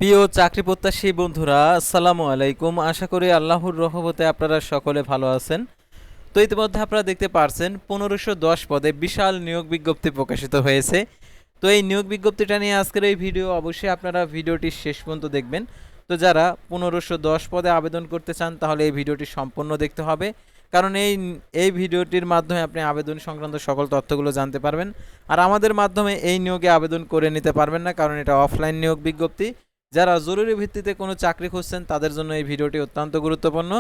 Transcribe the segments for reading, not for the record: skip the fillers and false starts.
প্রিয় চাকরি প্রত্যাশী বন্ধুরা, আসসালামু আলাইকুম। আশা করি আল্লাহর রহমতে আপনারা সকলে ভালো আছেন। তো ইতিমধ্যে আপনারা দেখতে পারছেন 1510 পদে বিশাল নিয়োগ বিজ্ঞপ্তি প্রকাশিত হয়েছে। তো এই নিয়োগ বিজ্ঞপ্তিটা নিয়ে আজকের এই ভিডিও, অবশ্যই আপনারা ভিডিওটি শেষ পর্যন্ত দেখবেন। তো যারা 1510 পদে আবেদন করতে চান তাহলে এই ভিডিওটি সম্পূর্ণ দেখতে হবে, কারণ এই ভিডিওটির মাধ্যমে আপনি আবেদন সংক্রান্ত সকল তথ্যগুলো জানতে পারবেন। আর আমাদের মাধ্যমে এই নিয়োগে আবেদন করে নিতে পারবেন না, কারণ এটা অফলাইন নিয়োগ বিজ্ঞপ্তি। যারা জরুরি ভিত্তিতে কোনো চাকরি খুঁজছেন তাদের জন্য এই ভিডিওটি অত্যন্ত গুরুত্বপূর্ণ।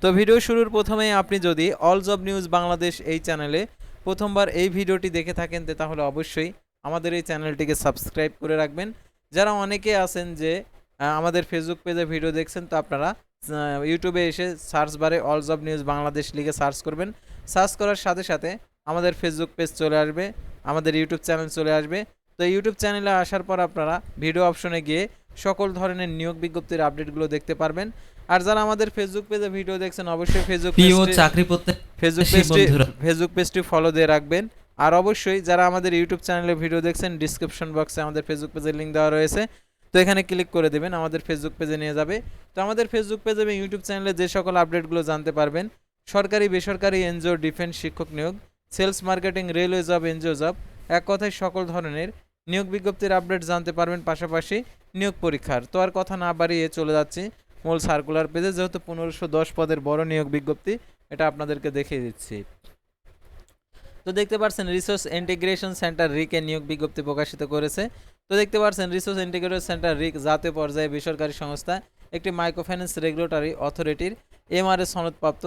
তো ভিডিও শুরুর প্রথমেই আপনি যদি অল জব নিউজ বাংলাদেশ এই চ্যানেলে প্রথমবার এই ভিডিওটি দেখে থাকেন তাহলে অবশ্যই আমাদের এই চ্যানেলটিকে সাবস্ক্রাইব করে রাখবেন। যারা অনেকে আছেন যে আমাদের ফেসবুক পেজে ভিডিও দেখছেন, তো আপনারা ইউটিউবে এসে সার্চ বারে অল জব নিউজ বাংলাদেশ লিখে সার্চ করবেন। সার্চ করার সাথে সাথে আমাদের ফেসবুক পেজ চলে আসবে, আমাদের ইউটিউব চ্যানেল চলে আসবে। তো ইউটিউব চ্যানেলে আসার পর আপনারা ভিডিও অপশনে গিয়ে সকল ধরনের নিয়োগ বিজ্ঞপ্তির আপডেটগুলো দেখতে পারবেন। আর যারা আমাদের ফেসবুক পেজে ভিডিও দেখছেন অবশ্যই ফেসবুক পেজটি ফলো দিয়ে রাখবেন। আর অবশ্যই যারা আমাদের ইউটিউব চ্যানেলে ভিডিও দেখছেন, ডিসক্রিপশন বক্সে আমাদের ফেসবুক পেজের লিঙ্ক দেওয়া রয়েছে, তো এখানে ক্লিক করে দেবেন, আমাদের ফেসবুক পেজে নিয়ে যাবে। তো আমাদের ফেসবুক পেজ এবং ইউটিউব চ্যানেলে যে সকল আপডেটগুলো জানতে পারবেন, সরকারি বেসরকারি এনজিও, ডিফেন্স, শিক্ষক নিয়োগ, sales, marketing, railway job, NGO job, এক কথায় সকল ধরনের নিয়োগ বিজ্ঞপ্তির আপডেট জানতে পারবেন, পাশাপাশি নিয়োগ পরীক্ষার। তো আর কথা না বাড়িয়ে চলে যাচ্ছি মূল সার্কুলার পেজে। যেহেতু 1510 পদের বড় নিয়োগ বিজ্ঞপ্তি, এটা আপনাদেরকে দেখিয়ে দিচ্ছি। তো দেখতে পাচ্ছেন রিসোর্স ইন্টিগ্রেশন সেন্টার রিকে নিয়োগ বিজ্ঞপ্তি প্রকাশিত করেছে। তো দেখতে পাচ্ছেন রিসোর্স ইন্টিগ্রেশন সেন্টার রিক জাতীয় পর্যায়ে বেসরকারি সংস্থা, একটি মাইক্রোফিন্যান্স রেগুলেটরি অথরিটির এমআরএস সনদপ্রাপ্ত,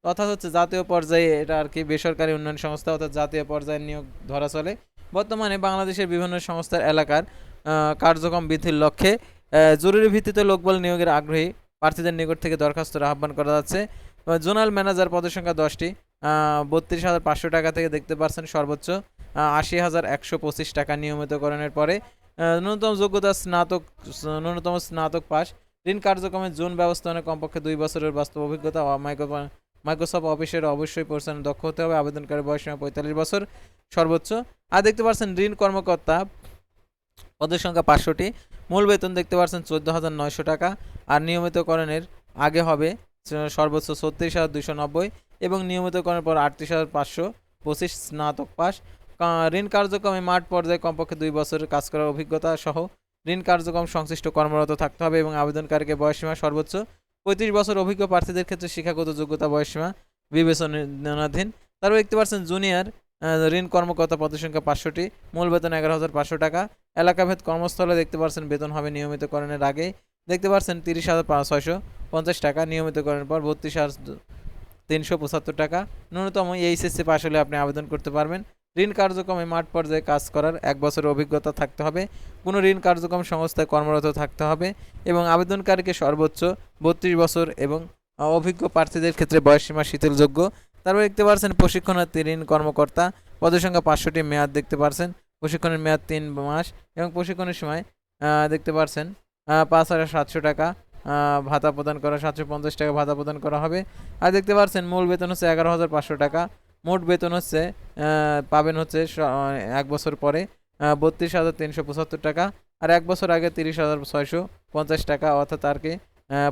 অর্থাৎ হচ্ছে জাতীয় পর্যায়ে এটা আর কি বেসরকারি উন্নয়ন সংস্থা, অর্থাৎ জাতীয় পর্যায়ে নিয়োগ ধরা চলে। বর্তমানে বাংলাদেশের বিভিন্ন সংস্থার এলাকার কার্যক্রম বৃদ্ধির লক্ষ্যে জরুরি ভিত্তিতে লোকবল নিয়োগের আগ্রহী প্রার্থীদের নিকট থেকে দরখাস্তের আহ্বান করা যাচ্ছে। জোনাল ম্যানেজার পদের সংখ্যা 10টি, 32,500 টাকা থেকে দেখতে পাচ্ছেন সর্বোচ্চ 80,125 টাকা নিয়মিতকরণের পরে। ন্যূনতম যোগ্যতা স্নাতক পাস। ঋণ কার্যক্রমের জোন ব্যবস্থাপনায় কমপক্ষে 2 বছরের বাস্তব অভিজ্ঞতা। মাইক্রোসফট অফিসের অবশ্যই পরিচালনা দক্ষ হতে হবে। আবেদনকারী বয়সসীমা 45 বছর সর্বোচ্চ। আর দেখতে পাচ্ছেন ঋণ কর্মকর্তা পদের সংখ্যা 500টি। মূল বেতন দেখতে পাচ্ছেন 14,900 টাকা। আর নিয়মিতকরণের আগে হবে সর্বোচ্চ 36,290 এবং নিয়মিতকরণের পর 38,525 স্নাতক পাস। ঋণ কার্যক্রমে মাঠ পর্যায়ে কমপক্ষে 2 বছরের কাজ করার অভিজ্ঞতা সহ ঋণ কার্যক্রম সংশ্লিষ্ট কর্মরত থাকতে হবে এবং আবেদনকারীকে বয়সসীমা সর্বোচ্চ 35 বছর। অভিজ্ঞ প্রার্থীদের ক্ষেত্রে শিক্ষাগত যোগ্যতা বয়সসীমা বিবেচনাধীন। তারপর দেখতে পাচ্ছেন জুনিয়র ঋণ কর্মকর্তা পদের সংখ্যা 500টি। মূল বেতন 11,500 টাকা। এলাকাভেদ কর্মস্থলে দেখতে পাচ্ছেন বেতন হবে নিয়মিতকরণের আগে দেখতে পাচ্ছেন 30,650 টাকা, নিয়মিতকরণের পর 32,375 টাকা। ন্যূনতম এইচএসসি পাস হলে আপনি আবেদন করতে পারবেন। ঋণ কার্যক্রমে মাঠ পর্যায়ে কাজ করার 1 বছরের অভিজ্ঞতা থাকতে হবে। কোনো ঋণ কার্যক্রম সংস্থায় কর্মরত থাকতে হবে এবং আবেদনকারীকে সর্বোচ্চ 32 বছর এবং অভিজ্ঞ প্রার্থীদের ক্ষেত্রে বয়সসীমা শিথিলযোগ্য। তারপর দেখতে পাচ্ছেন প্রশিক্ষণার্থী ঋণ কর্মকর্তা পদের সংখ্যা 500টি। মেয়াদ দেখতে পাচ্ছেন প্রশিক্ষণের মেয়াদ 3 মাস এবং প্রশিক্ষণের সময় দেখতে পাচ্ছেন 5,700 টাকা ভাতা প্রদান করা, 750 টাকা ভাতা প্রদান করা হবে। আর দেখতে পাচ্ছেন মূল বেতন হচ্ছে 11,500 টাকা। মোট বেতন হচ্ছে পাবেন হচ্ছে 1 বছর পরে 32,375 টাকা। আর 1 বছর আগে 30,650 টাকা, অর্থাৎ আর কি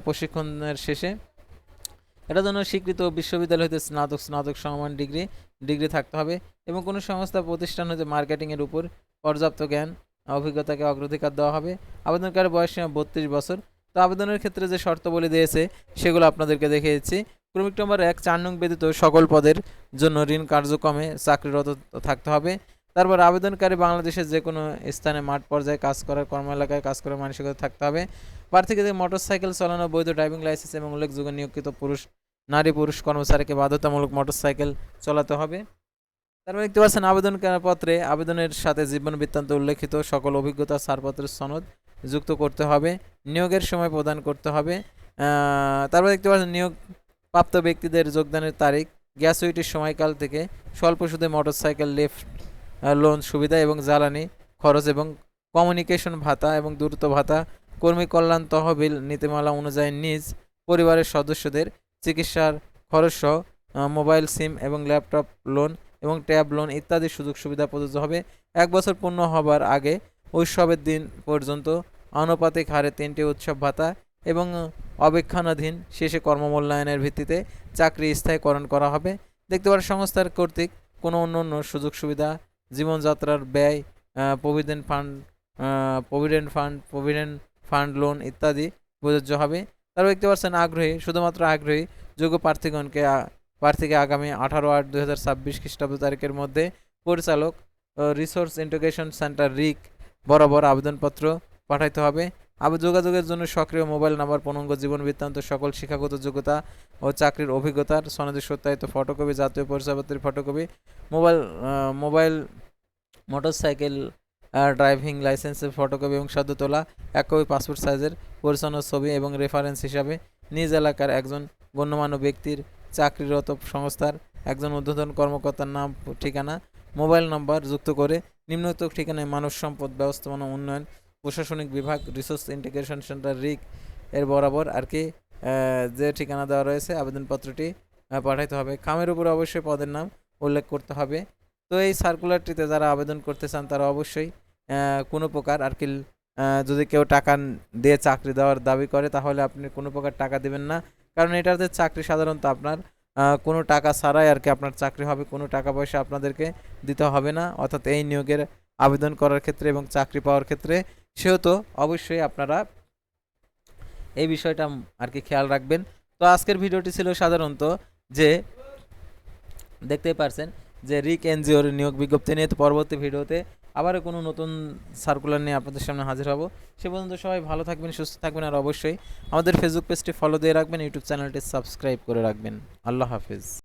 প্রশিক্ষণের শেষে। এটার জন্য স্বীকৃত বিশ্ববিদ্যালয় হতে স্নাতক সমান ডিগ্রি থাকতে হবে এবং কোনো সংস্থা প্রতিষ্ঠান হতে মার্কেটিংয়ের উপর পর্যাপ্ত জ্ঞান অভিজ্ঞতাকে অগ্রাধিকার দেওয়া হবে। আবেদনকারী বয়সসীমা 32 বছর। তো আবেদনের ক্ষেত্রে যে শর্তাবলী দিয়েছে সেগুলো আপনাদেরকে দেখিয়ে দিচ্ছি। ক্রমিক নম্বর 1, 4 নং ব্যতীত সকল পদের জন্য ঋণ কার্যক্রমে চাকরিরত থাকতে হবে। তারপর আবেদনকারী বাংলাদেশের যে কোনো স্থানে মাঠ পর্যায়ে কাজ করার, কর্ম এলাকায় কাজ করার মানসিকতা থাকতে হবে। প্রার্থীকে মোটরসাইকেল চালানো, বৈধ ড্রাইভিং লাইসেন্স এবং উল্লেখযোগ্য নিয়োগকৃত নারী পুরুষ কর্মচারীকে বাধ্যতামূলক মোটরসাইকেল চালাতে হবে। তারপর দেখতে পাচ্ছেন আবেদন পত্রে আবেদনের সাথে জীবন বৃত্তান্ত উল্লেখিত সকল অভিজ্ঞতা ছাড়পত্রের সনদ যুক্ত করতে হবে। নিয়োগের সময় প্রদান করতে হবে। তারপর দেখতে পাচ্ছেন নিয়োগ প্রাপ্ত ব্যক্তিদের যোগদানের তারিখ, গ্র্যাচুইটির সময়কাল থেকে স্বল্প সুদে মোটরসাইকেল লিফট লোন সুবিধা এবং জ্বালানি খরচ এবং কমিউনিকেশন ভাতা এবং দ্রুত ভাতা, কর্মী কল্যাণ তহবিল নীতিমালা অনুযায়ী নিজ পরিবারের সদস্যদের চিকিৎসার খরচ সহ মোবাইল সিম এবং ল্যাপটপ লোন এবং ট্যাব লোন ইত্যাদি সুযোগ সুবিধা প্রযোজ্য হবে। 1 বছর পূর্ণ হবার আগে উৎসবের দিন পর্যন্ত আনুপাতিক হারে 3টি উৎসব ভাতা এবং অবেক্ষণাধীন শেষে কর্মমূল্যায়নের ভিত্তিতে চাকরি স্থায়ীকরণ করা হবে। দেখতে পারেন সংস্থার কর্তৃক কোনো অন্যান্য সুযোগ সুবিধা, জীবনযাত্রার ব্যয়, provident fund provident fund loan ইত্যাদি প্রযোজ্য হবে। তারপর দেখতে পাচ্ছেন আগ্রহী, শুধুমাত্র আগ্রহী যোগ্য প্রার্থীকে আগামী 18/8/2026 খ্রিস্টাব্দ তারিখের মধ্যে পরিচালক রিসোর্স ইন্টিগ্রেশন সেন্টার রিক বরাবর আবেদনপত্র পাঠাইতে হবে। যোগাযোগের জন্য সক্রিয় মোবাইল নাম্বার, পূর্ণাঙ্গ জীবন বৃত্তান্ত, সকল শিক্ষাগত যোগ্যতা ও চাকরির অভিজ্ঞতার সনদে সত্যায়িত ফটোকপি, জাতীয় পরিচয়পত্রের ফটোকপি, মোবাইল মোটরসাইকেল ড্রাইভিং লাইসেন্সের ফটোকপি এবং সদ্য তোলা 1 কপি পাসপোর্ট সাইজের পরিচ্ছন্ন ছবি এবং রেফারেন্স হিসাবে নিজ এলাকার একজন গণ্যমান্য ব্যক্তির, চাকরিরত সংস্থার একজন ঊর্ধ্বতন কর্মকর্তার নাম, ঠিকানা, মোবাইল নম্বর যুক্ত করে নিম্নোক্ত ঠিকানায় মানব সম্পদ ব্যবস্থাপনা উন্নয়ন প্রশাসনিক বিভাগ রিসোর্স ইন্টিগ্রেশন সেন্টার রিক এর বরাবর আর কি যে ঠিকানা দেওয়া রয়েছে আবেদনপত্রটি পাঠাইতে হবে। খামের উপরে অবশ্যই পদের নাম উল্লেখ করতে হবে। তো এই সার্কুলারটিতে যারা আবেদন করতে চান তারা অবশ্যই কোনো প্রকার আর কি যদি কেউ টাকা দিয়ে চাকরি দেওয়ার দাবি করে তাহলে আপনি কোনো প্রকার টাকা দেবেন না, কারণ এটাতে চাকরি সাধারণত আপনার কোনো টাকা ছাড়াই আর কি আপনার চাকরি হবে, কোনো টাকা পয়সা আপনাদেরকে দিতে হবে না, অর্থাৎ এই নিয়োগের আবেদন করার ক্ষেত্রে এবং চাকরি পাওয়ার ক্ষেত্রে। সেহেতু অবশ্যই আপনারা এই বিষয়টা আর কি খেয়াল রাখবেন। তো আজকের ভিডিওটি ছিল সাধারণত যে দেখতেই পারছেন যে রিক এনজিওর নিয়োগ বিজ্ঞপ্তি নিয়ে। তো পরবর্তী ভিডিওতে আবারও কোনো নতুন সার্কুলার নিয়ে আপনাদের সামনে হাজির হব। সে পর্যন্ত সবাই ভালো থাকবেন, সুস্থ থাকবেন, আর অবশ্যই আমাদের ফেসবুক পেজটি ফলো দিয়ে রাখবেন, ইউটিউব চ্যানেলটি সাবস্ক্রাইব করে রাখবেন। আল্লাহ হাফিজ।